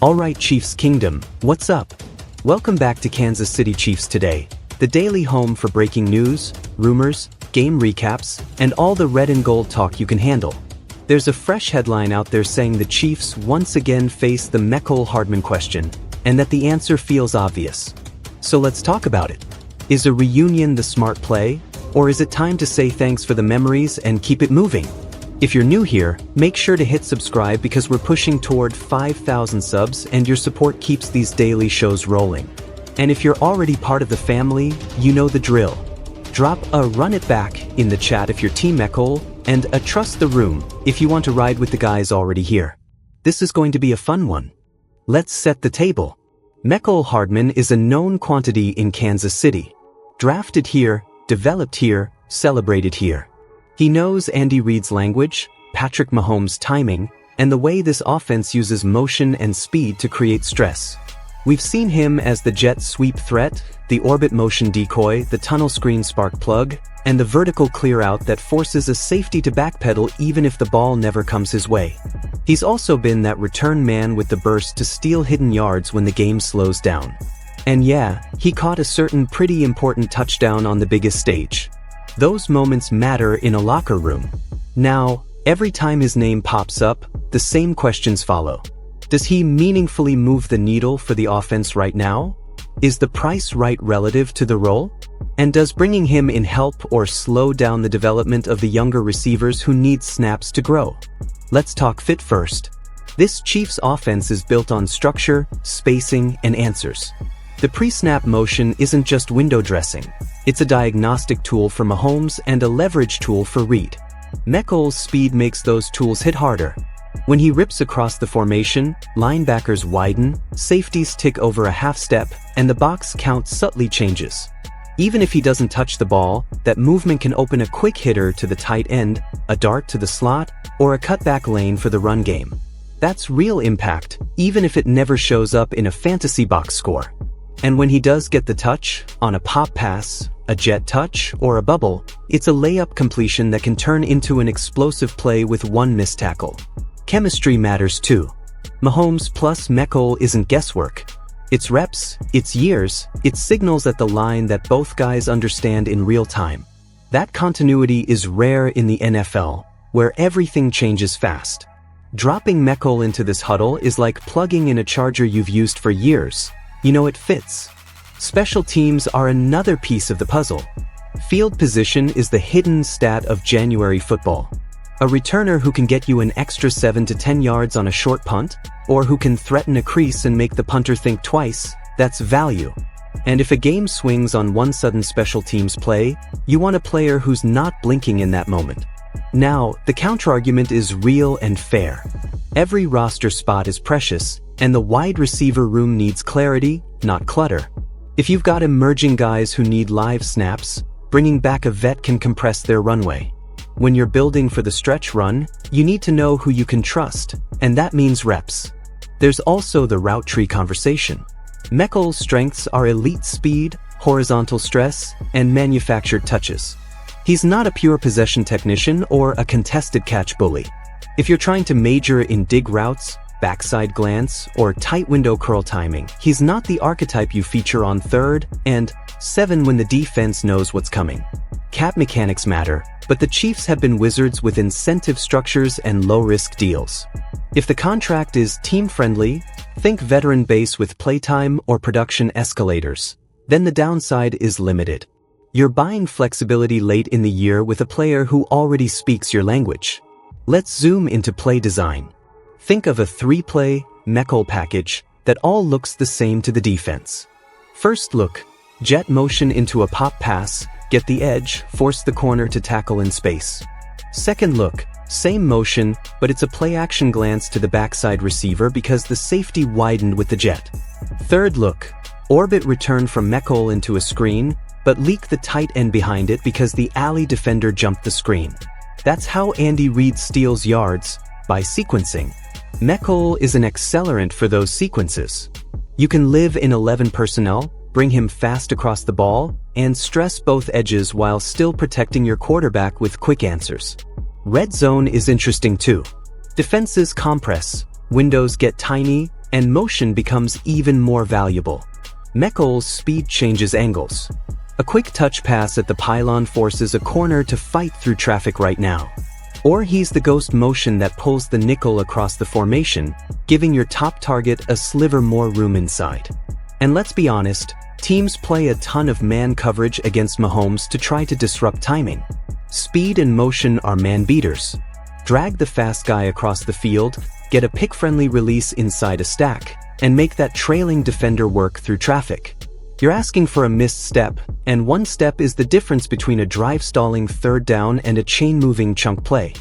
Alright Chiefs Kingdom, what's up? Welcome back to Kansas City Chiefs Today, the daily home for breaking news, rumors, game recaps, and all the red and gold talk you can handle. There's a fresh headline out there saying the Chiefs once again face the Mecole Hardman question, and that the answer feels obvious. So let's talk about it. Is a reunion the smart play, or is it time to say thanks for the memories and keep it moving? If you're new here, make sure to hit subscribe because we're pushing toward 5,000 subs and your support keeps these daily shows rolling. And if you're already part of the family, you know the drill. Drop a run it back in the chat if you're Team Mecole, and a trust the room if you want to ride with the guys already here. This is going to be a fun one. Let's set the table. Mecole Hardman is a known quantity in Kansas City. Drafted here, developed here, celebrated here. He knows Andy Reid's language, Patrick Mahomes' timing, and the way this offense uses motion and speed to create stress. We've seen him as the jet sweep threat, the orbit motion decoy, the tunnel screen spark plug, and the vertical clear-out that forces a safety to backpedal even if the ball never comes his way. He's also been that return man with the burst to steal hidden yards when the game slows down. And yeah, he caught a certain pretty important touchdown on the biggest stage. Those moments matter in a locker room. Now, every time his name pops up, the same questions follow. Does he meaningfully move the needle for the offense right now? Is the price right relative to the role? And does bringing him in help or slow down the development of the younger receivers who need snaps to grow? Let's talk fit first. This Chiefs offense is built on structure, spacing, and answers. The pre-snap motion isn't just window dressing. It's a diagnostic tool for Mahomes and a leverage tool for Reid. Mecole's speed makes those tools hit harder. When he rips across the formation, linebackers widen, safeties tick over a half step, and the box count subtly changes. Even if he doesn't touch the ball, that movement can open a quick hitter to the tight end, a dart to the slot, or a cutback lane for the run game. That's real impact, even if it never shows up in a fantasy box score. And when he does get the touch, on a pop pass, a jet touch, or a bubble, it's a layup completion that can turn into an explosive play with one missed tackle. Chemistry matters too. Mahomes plus Mecole isn't guesswork. It's reps, it's years, it's signals at the line that both guys understand in real time. That continuity is rare in the NFL, where everything changes fast. Dropping Mecole into this huddle is like plugging in a charger you've used for years. You know it fits. Special teams are another piece of the puzzle. Field position is the hidden stat of January football. A returner who can get you an extra 7 to 10 yards on a short punt, or who can threaten a crease and make the punter think twice, that's value. And if a game swings on one sudden special teams play, you want a player who's not blinking in that moment. Now, the counterargument is real and fair. Every roster spot is precious, and the wide receiver room needs clarity, not clutter. If you've got emerging guys who need live snaps, bringing back a vet can compress their runway. When you're building for the stretch run, you need to know who you can trust, and that means reps. There's also the route tree conversation. Mecole's strengths are elite speed, horizontal stress, and manufactured touches. He's not a pure possession technician or a contested catch bully. If you're trying to major in dig routes, backside glance, or tight window curl timing, he's not the archetype you feature on 3rd and 7 when the defense knows what's coming. Cap mechanics matter, but the Chiefs have been wizards with incentive structures and low-risk deals. If the contract is team-friendly, think veteran base with playtime or production escalators, then the downside is limited. You're buying flexibility late in the year with a player who already speaks your language. Let's zoom into play design. Think of a 3-play, Mecole package that all looks the same to the defense. First look, jet motion into a pop pass, get the edge, force the corner to tackle in space. Second look, same motion, but it's a play-action glance to the backside receiver because the safety widened with the jet. Third look, orbit return from Mecole into a screen, but leak the tight end behind it because the alley defender jumped the screen. That's how Andy Reid steals yards, by sequencing. Mecole is an accelerant for those sequences. You can live in 11 personnel, bring him fast across the ball, and stress both edges while still protecting your quarterback with quick answers. Red zone is interesting too. Defenses compress, windows get tiny, and motion becomes even more valuable. Mecole's speed changes angles. A quick touch pass at the pylon forces a corner to fight through traffic right now. Or he's the ghost motion that pulls the nickel across the formation, giving your top target a sliver more room inside. And let's be honest, teams play a ton of man coverage against Mahomes to try to disrupt timing. Speed and motion are man beaters. Drag the fast guy across the field, get a pick-friendly release inside a stack, and make that trailing defender work through traffic. You're asking for a missed step, and one step is the difference between a drive-stalling third down and a chain-moving chunk play.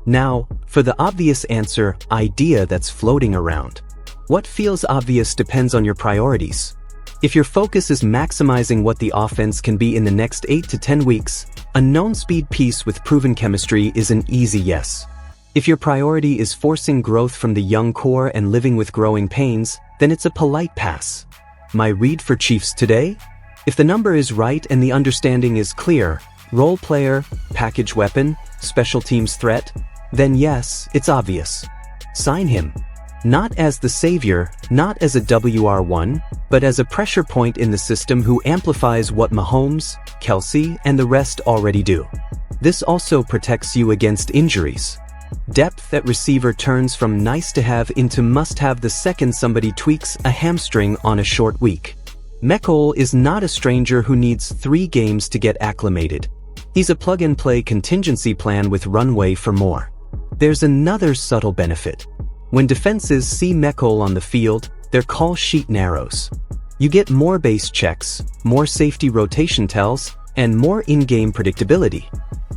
Now, for the obvious answer, idea that's floating around. What feels obvious depends on your priorities. If your focus is maximizing what the offense can be in the next 8 to 10 weeks, a known speed piece with proven chemistry is an easy yes. If your priority is forcing growth from the young core and living with growing pains, then it's a polite pass. My read for Chiefs today? If the number is right and the understanding is clear, role player, package weapon, special teams threat, then yes, it's obvious. Sign him. Not as the savior, not as a WR1, but as a pressure point in the system who amplifies what Mahomes, Kelsey, and the rest already do. This also protects you against injuries. Depth at receiver turns from nice to have into must have the second somebody tweaks a hamstring on a short week. Mecole is not a stranger who needs 3 games to get acclimated. He's a plug-and-play contingency plan with runway for more. There's another subtle benefit. When defenses see Mecole on the field, their call sheet narrows. You get more base checks, more safety rotation tells, and more in-game predictability.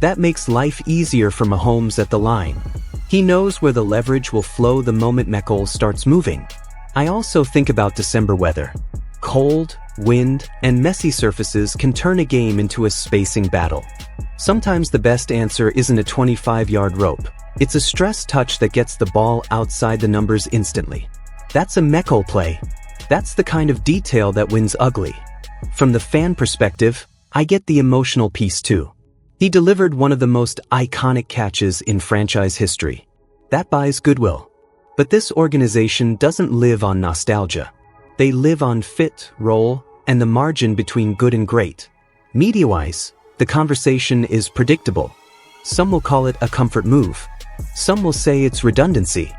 That makes life easier for Mahomes at the line. He knows where the leverage will flow the moment Mecole starts moving. I also think about December weather. Cold, wind, and messy surfaces can turn a game into a spacing battle. Sometimes the best answer isn't a 25-yard rope. It's a stress touch that gets the ball outside the numbers instantly. That's a Mecole play. That's the kind of detail that wins ugly. From the fan perspective, I get the emotional piece too. He delivered one of the most iconic catches in franchise history. That buys goodwill. But this organization doesn't live on nostalgia. They live on fit, role, and the margin between good and great. Media-wise, the conversation is predictable. Some will call it a comfort move. Some will say it's redundancy.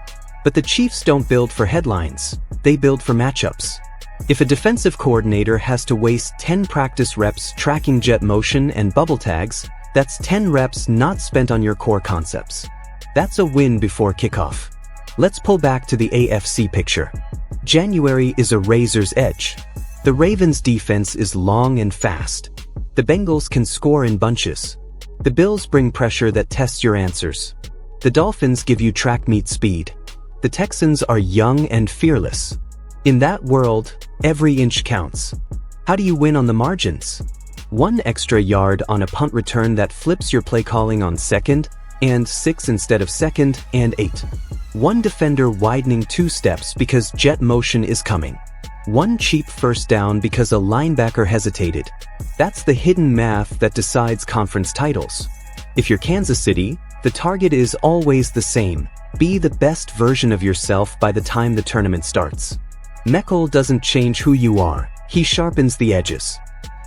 But the Chiefs don't build for headlines. They build for matchups. If a defensive coordinator has to waste 10 practice reps tracking jet motion and bubble tags, that's 10 reps not spent on your core concepts. That's a win before kickoff. Let's pull back to the AFC picture. January is a razor's edge. The Ravens' defense is long and fast. The Bengals can score in bunches. The Bills bring pressure that tests your answers. The Dolphins give you track meet speed. The Texans are young and fearless. In that world, every inch counts. How do you win on the margins? 1 extra yard on a punt return that flips your play calling on 2nd and 6 instead of 2nd and 8. 1 defender widening 2 steps because jet motion is coming. 1 cheap first down because a linebacker hesitated. That's the hidden math that decides conference titles. If you're Kansas City, the target is always the same. Be the best version of yourself by the time the tournament starts. Mecole doesn't change who you are, he sharpens the edges.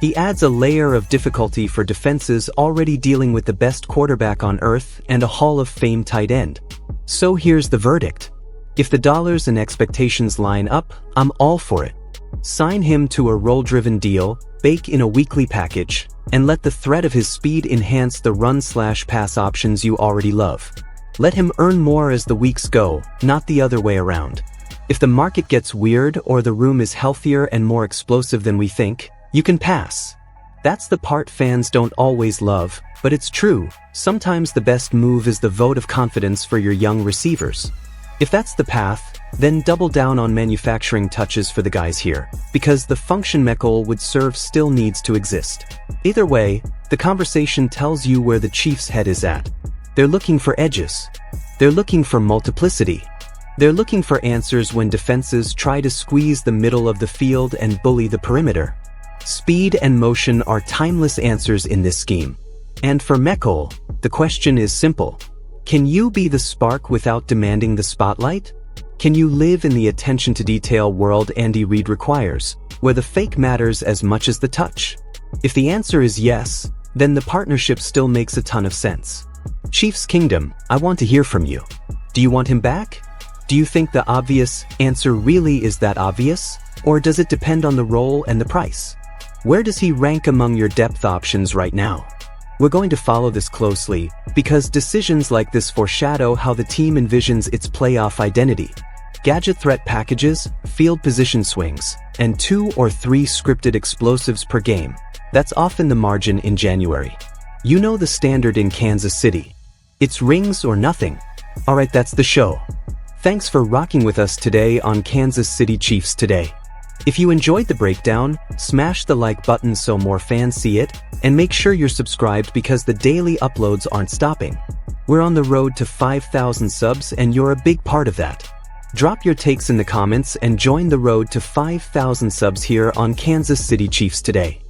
He adds a layer of difficulty for defenses already dealing with the best quarterback on earth and a Hall of Fame tight end. So here's the verdict. If the dollars and expectations line up, I'm all for it. Sign him to a role-driven deal, bake in a weekly package, and let the threat of his speed enhance the run/pass options you already love. Let him earn more as the weeks go, not the other way around. If the market gets weird or the room is healthier and more explosive than we think, you can pass. That's the part fans don't always love, but it's true. Sometimes the best move is the vote of confidence for your young receivers. If that's the path, then double down on manufacturing touches for the guys here, because the function Mecole would serve still needs to exist. Either way, the conversation tells you where the Chiefs' head is at. They're looking for edges. They're looking for multiplicity. They're looking for answers when defenses try to squeeze the middle of the field and bully the perimeter. Speed and motion are timeless answers in this scheme. And for Mecole, the question is simple. Can you be the spark without demanding the spotlight? Can you live in the attention-to-detail world Andy Reid requires, where the fake matters as much as the touch? If the answer is yes, then the partnership still makes a ton of sense. Chiefs Kingdom, I want to hear from you. Do you want him back? Do you think the obvious answer really is that obvious? Or does it depend on the role and the price? Where does he rank among your depth options right now? We're going to follow this closely, because decisions like this foreshadow how the team envisions its playoff identity. Gadget threat packages, field position swings, and 2 or 3 scripted explosives per game. That's often the margin in January. You know the standard in Kansas City. It's rings or nothing. Alright, that's the show. Thanks for rocking with us today on Kansas City Chiefs Today. If you enjoyed the breakdown, smash the like button so more fans see it, and make sure you're subscribed because the daily uploads aren't stopping. We're on the road to 5,000 subs and you're a big part of that. Drop your takes in the comments and join the road to 5,000 subs here on Kansas City Chiefs Today.